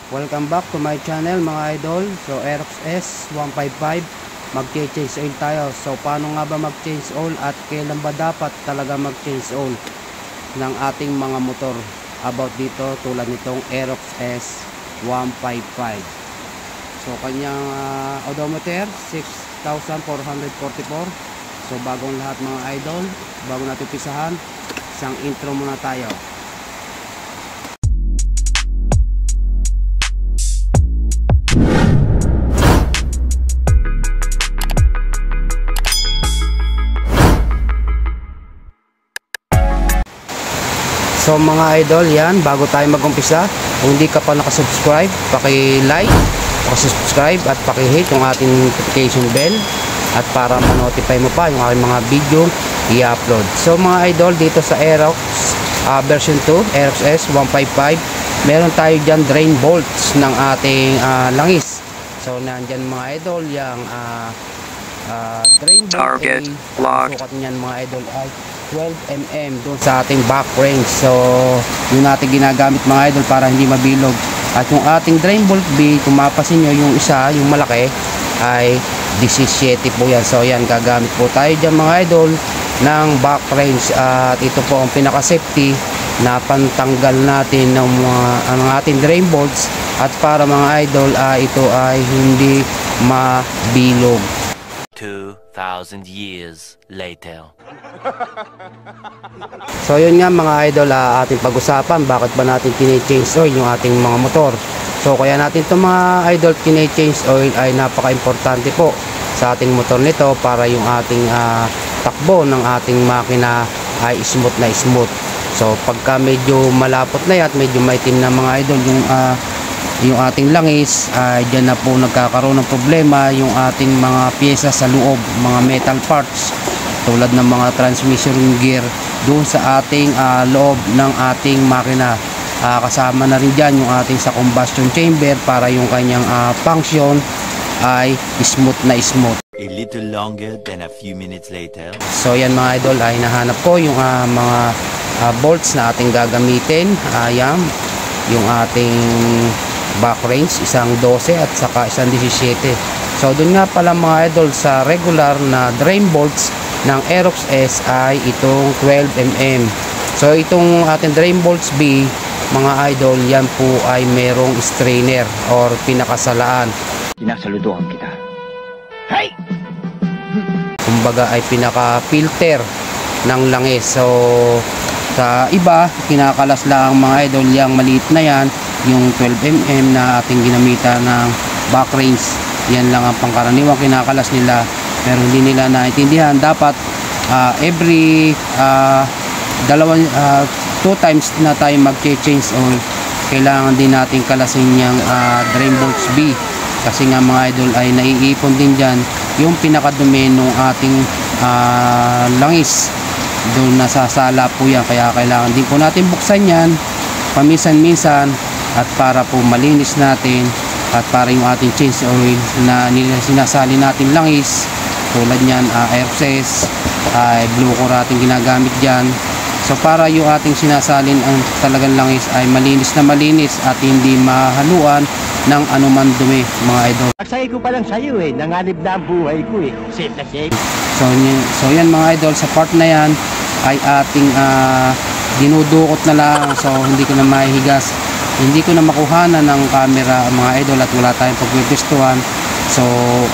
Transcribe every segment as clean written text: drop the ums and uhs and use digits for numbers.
Welcome back to my channel mga idol. So Aerox S155, mag-change oil tayo. So paano nga ba mag-change oil at kailan ba dapat talaga mag-change oil ng ating mga motor? About dito tulad nitong Aerox S155. So kanyang odometer 6,444. So bagong lahat mga idol, bago natin pisahan, isang intro muna tayo. So mga idol, yan, bago tayo mag-umpisa, kung hindi ka pa nakasubscribe, paki-like, paki-subscribe at paki-hit yung ating notification bell at para ma-notify mo pa yung aking mga video i-upload. So mga idol, dito sa Aerox version 2, Aerox S155, meron tayo dyan drain bolts ng ating langis. So nandyan mga idol, yung drain bolt, target locked. Sukat niyan mga idol ay 12mm doon sa ating back range. So yun natin ginagamit mga idol para hindi mabilog. At yung ating drain bolt B, kung mapasin nyo yung isa, yung malaki ay 17 po yan. So yan, gagamit po tayo dyan mga idol ng back range. At ito po ang pinaka safety na pantanggal natin ng ang ating drain bolts, at para mga idol ito ay hindi mabilog. 2,000 years later. So yun nga mga idol, ating pag-usapan bakit ba natin kine-change oil yung ating mga motor. So kaya natin itong mga idol kine-change oil ay napaka-importante po sa ating motor nito para yung ating takbo ng ating makina ay smooth na smooth. So pagka medyo malapot na at medyo maitim na mga idol yung ating langis, dyan na po nagkakaroon ng problema yung ating mga pyesa sa loob, mga metal parts tulad ng mga transmission gear doon sa ating loob ng ating makina. Kasama na rin dyan yung ating sa combustion chamber para yung kanyang function ay smooth na smooth. A little longer than a few minutes later. So yan mga idol, ay nahanap ko yung mga bolts na ating gagamitin. Ayan, yung ating back range, isang 12 at saka isang 17. So doon nga pala mga idol, sa regular na drain bolts ng Aerox S ay itong 12mm. So itong ating drain bolts B mga idol, yan po ay merong strainer or pinakasalaan. Sinasaludoan kita. Hey! Kumbaga ay pinaka filter ng langis. So sa iba, kinakalas lang mga idol yung maliit na yan, yung 12mm na ating ginamitan ng back range. Yan lang ang pangkaraniwang kinakalas nila, pero hindi nila naintindihan. Dapat every 2 times na tayo mag-change oil, kailangan din natin kalasin yung drain bolts B, kasi nga mga idol ay naiipon din dyan yung pinakadumi ng ating langis. Doon nasasala po yan, kaya kailangan din po natin buksan yan paminsan-minsan at para po malinis natin at para yung ating change oil na sinasali natin langis tulad nyan Aerox S ay blue core ating ginagamit dyan. So para yung ating sinasalin ang talagang langis ay malinis na malinis at hindi mahaluan ng anuman dumi mga idol. Pagsaya ko pa lang sa'yo nanganib na ang buhay ko Safe na safe. So yan mga idol, sa part na yan ay ating dinudukot na lang. So hindi ko na mahihigas, hindi ko na makuhanan ng camera mga idol at wala tayong pagpipistuhan. So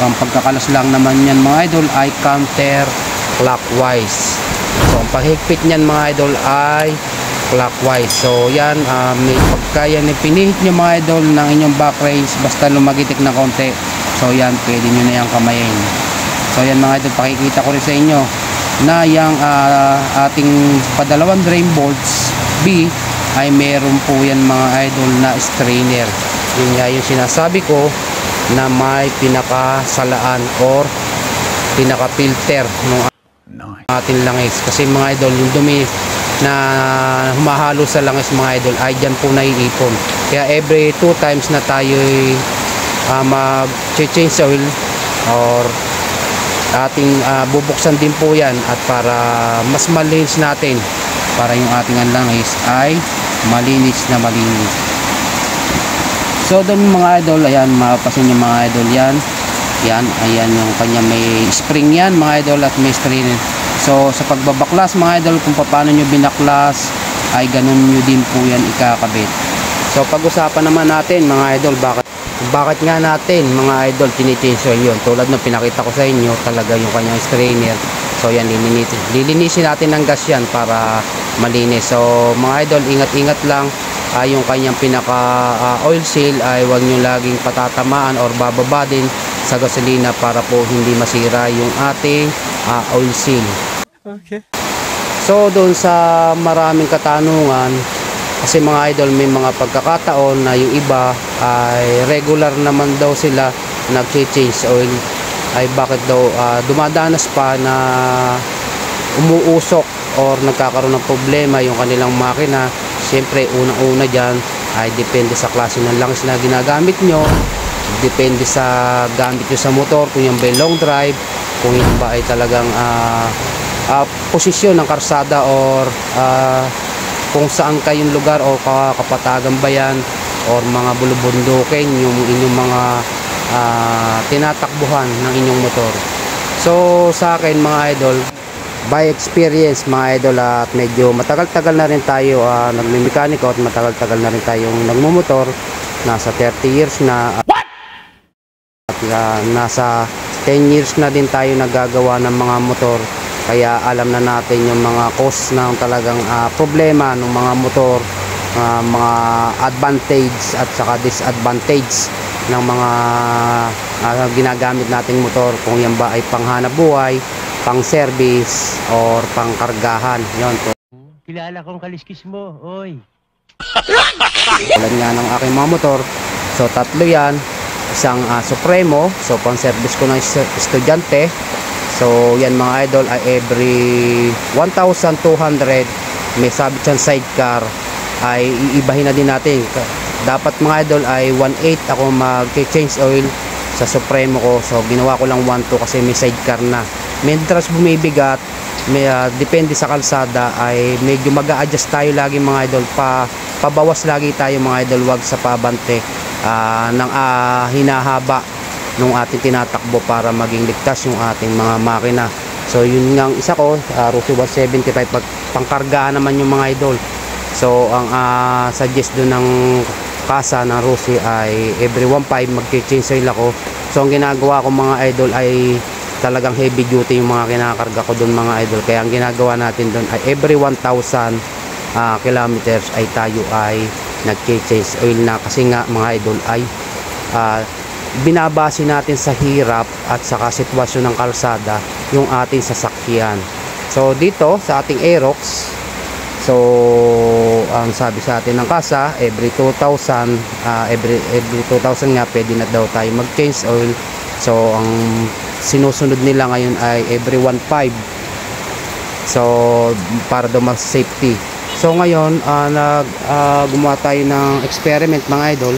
ang pagkakalas lang naman yan mga idol ay counter clockwise. So ang paghigpit niyan mga idol ay clockwise. So yan, may pagka yan pinihit nyo mga idol ng inyong back range, basta lumagitik na konti, so yan, pwede nyo na yung kamayin. So yan mga idol, pakikita ko rin sa inyo na yung ating padalawang drain bolts B ay meron po yan mga idol na strainer. Yun nga yung sinasabi ko na may pinakasalaan or pinaka-filter ng ating langis, kasi mga idol yung dumi na humahalo sa langis mga idol ay dyan po naiipon. Kaya every 2 times na tayo mag-change oil or ating bubuksan din po yan, at para mas malinis natin, para yung ating langis ay malinis na malinis. So doon mga idol, ayan, mapapasin yung mga idol yan. Yan, ayan yung kanya, may spring yan mga idol at may string. So sa pagbabaklas mga idol, kung paano nyo binaklas ay ganun nyo din po yan ikakabit. So pag-usapan naman natin mga idol, bakit nga natin mga idol tini-change oil yun. Tulad ng pinakita ko sa inyo, talaga yung kanyang strainer. So yan, lilinisin natin ng gas yan para malinis. So mga idol, ingat-ingat lang. Yung kanyang pinaka oil seal ay huwag nyo laging patatamaan or bababa din sa gasolina para po hindi masira yung ating oil seal. Okay. So doon sa maraming katanungan, kasi mga idol, may mga pagkakataon na yung iba ay regular naman daw sila nag-change oil, ay bakit daw dumadanas pa na umuusok or nagkakaroon ng problema yung kanilang makina. Siyempre unang-una dyan ay depende sa klase ng langis na ginagamit nyo, depende sa gamit nyo sa motor, kung yung ba long drive, kung yung ba ay talagang posisyon ng karsada or kung saan kayong lugar o kapatagan ba yan or mga bulubundukin yung inyong mga tinatakbuhan ng inyong motor. So sa akin mga idol, by experience mga idol, at medyo matagal-tagal na rin tayo nagme-mekaniko at matagal-tagal na rin tayong nagmumotor, nasa 30 years na at nasa 10 years na din tayo naggagawa ng mga motor, kaya alam na natin yung mga cause ng talagang problema ng mga motor, mga advantage at saka disadvantage ng mga ginagamit nating motor, kung yan ba ay panghanap buhay, pang service or pang kargahan. Yon po. Kilala kong kaliskis mo, oy. Tulad nga ng aking mga motor, so tatlo yan, isang Supremo, so pang service ko ng estudyante. So yan mga idol ay every 1,200 may sabit siyang sidecar, ay iibahin na din natin. Dapat mga idol ay 1.8 ako mag-change oil sa Supremo ko, so ginawa ko lang 1.2 kasi may sidecar na. Mientras bumibigat, depende sa kalsada, ay medyo mag-a-adjust tayo lagi mga idol, pabawas lagi tayo mga idol, wag sa pabante ng hinahaba nung ating tinatakbo para maging ligtas yung ating mga makina. So yun nga ang isa ko, Rossi 175, pangkargaan naman yung mga idol. So ang suggest doon ng kasa ng Rossi ay every 1.5 mag-change oil ako. So ang ginagawa ko mga idol ay talagang heavy duty yung mga kinakarga ko doon mga idol, kaya ang ginagawa natin doon ay every 1,000 kilometers ay tayo ay nag-change oil na, kasi nga mga idol ay binabase natin sa hirap at saka sitwasyon ng kalsada yung ating sasakyan. So dito sa ating Aerox, so ang sabi sa atin ng kasa, every 2,000 every 2,000 nga pwede na daw tayo mag-change oil. So ang sinusunod nila ngayon ay every 1.5, so para daw mas safety. So ngayon gumawa tayo ng experiment mga idol,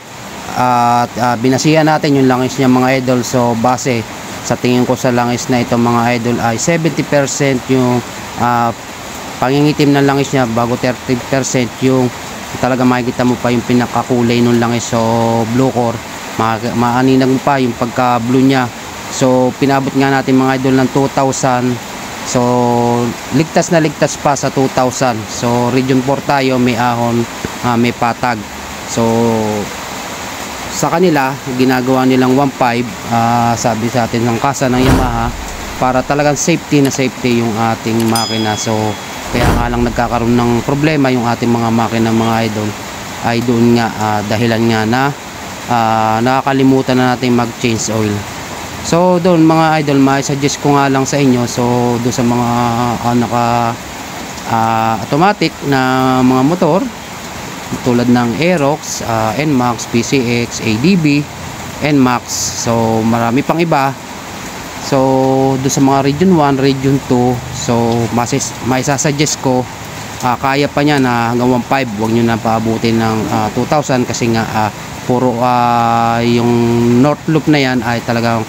at binasihan natin yung langis niya mga idol. So base sa tingin ko sa langis na ito mga idol ay 70% yung pangingitim ng langis niya, bago 30% yung talaga makikita mo pa yung pinakakulay ng langis, so blue core, maaninag mo pa yung pagka blue niya. So pinabot nga natin mga idol ng 2,000, so ligtas na ligtas pa sa 2,000. So region 4 tayo, may ahon, may patag. So sa kanila ginagawa nilang 1.5, sabi sa atin ng kasa ng Yamaha, para talagang safety na safety yung ating makina. So kaya nga lang nagkakaroon ng problema yung ating mga makina mga idol, ay doon nga dahilan nga na nakakalimutan na natin mag change oil. So doon mga idol, ma-suggest ko nga lang sa inyo, so doon sa mga naka automatic na mga motor tulad ng Aerox, NMAX, PCX, ADB, NMAX, so marami pang iba. So doon sa mga region 1, region 2, so maisasuggest ko, kaya pa niya na hanggang 1.5, huwag nyo na paabutin ng 2,000, kasi nga puro yung north loop na yan ay talagang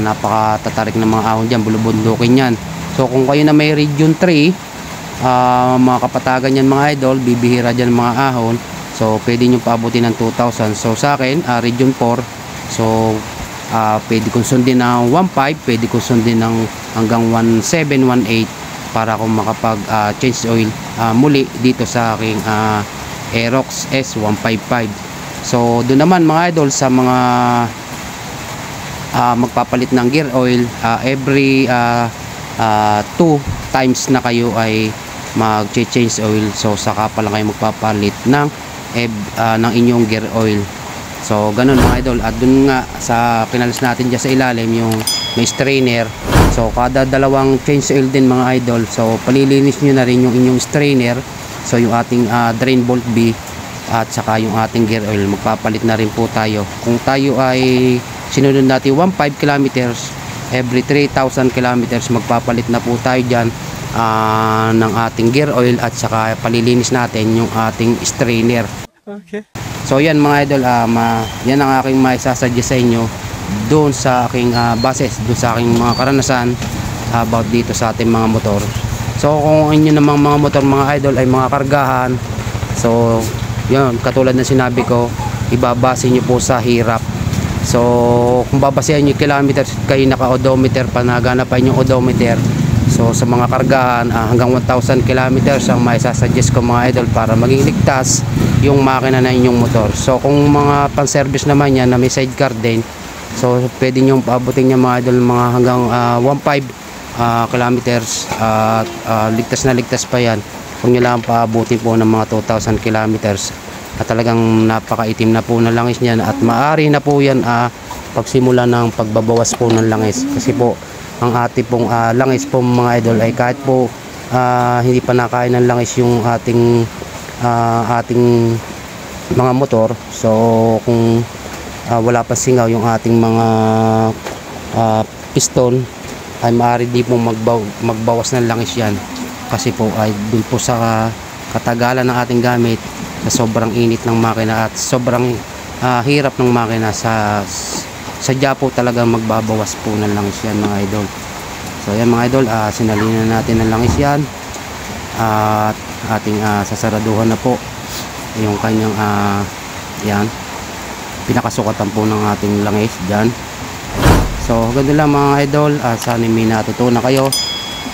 napakatatarik ng mga ahon dyan, bulubundukin yan. So kung kayo na may region 3, mga kapatagan yan mga idol, bibihira dyan mga ahon, So pwede nyo paabutin ng 2,000. So sa akin, region 4, so pwede kong sundin ng 1.5, pwede kong sundin ng hanggang 1.7, 1.8 para kung makapag change oil muli dito sa aking Aerox S155. So doon naman mga idol sa mga magpapalit ng gear oil, every 2 times na kayo ay mag-change oil. So saka pa lang kayo magpapalit ng inyong gear oil. So ganun mga idol. At dun nga sa kinalas natin dyan sa ilalim yung may strainer. So kada dalawang change oil din mga idol. So palilinis nyo na rin yung inyong strainer. So yung ating drain bolt B at saka yung ating gear oil, magpapalit na rin po tayo. Kung tayo ay sinunod natin 1.5 kilometers, every 3,000 kilometers magpapalit na po tayo dyan ng ating gear oil at saka palilinis natin yung ating strainer. Okay. So yan mga idol, yan ang aking maisasuggest sa inyo doon sa aking bases, doon sa aking mga karanasan about dito sa ating mga motor. So kung inyo namang mga motor mga idol ay mga kargahan, so yun, katulad na sinabi ko, ibabase nyo po sa hirap. So kung babasehan nyo kilometers, kayo naka-odometer, panaganapan yung odometer. So sa mga kargahan, hanggang 1,000 kilometers ang maisasuggest ko mga idol para maging ligtas yung makina na inyong motor. So kung mga pan-service naman yan na may sidecar din, so pwede nyo paabutin nyo mga idol mga hanggang 1.5 kilometers at ligtas na ligtas pa yan kung nyo lang paabutin po ng mga 2,000 kilometers. At talagang napakaitim na po ng langis niyan at maaari na po yan pagsimula ng pagbabawas po ng langis. Kasi po ang ating pong langis po mga idol ay kahit po hindi pa nakain ng langis yung ating mga motor. So kung wala pa singaw yung ating mga piston, ay maaari di po magbawas ng langis yan. Kasi po ay dun po sa katagalan ng ating gamit, sa sobrang init ng makina at sobrang hirap ng makina, sadya po talaga magbabawas po ng langis yan mga idol. So yan mga idol, sinalinan natin ng langis yan at ating sasaraduhan na po yung kanyang yan, pinakasukatan po ng ating langis dyan. So ganun lang mga idol, sana may natutunan kayo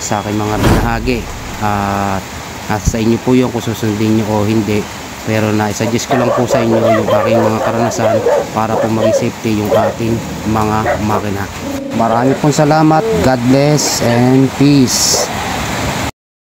sa aking mga binahagi at nasa sa inyo po yung kung susundin nyo o hindi, pero na-suggest ko lang po sa inyo yung aking mga karanasan para po maging safety yung ating mga makina. Marami pong salamat. God bless and peace.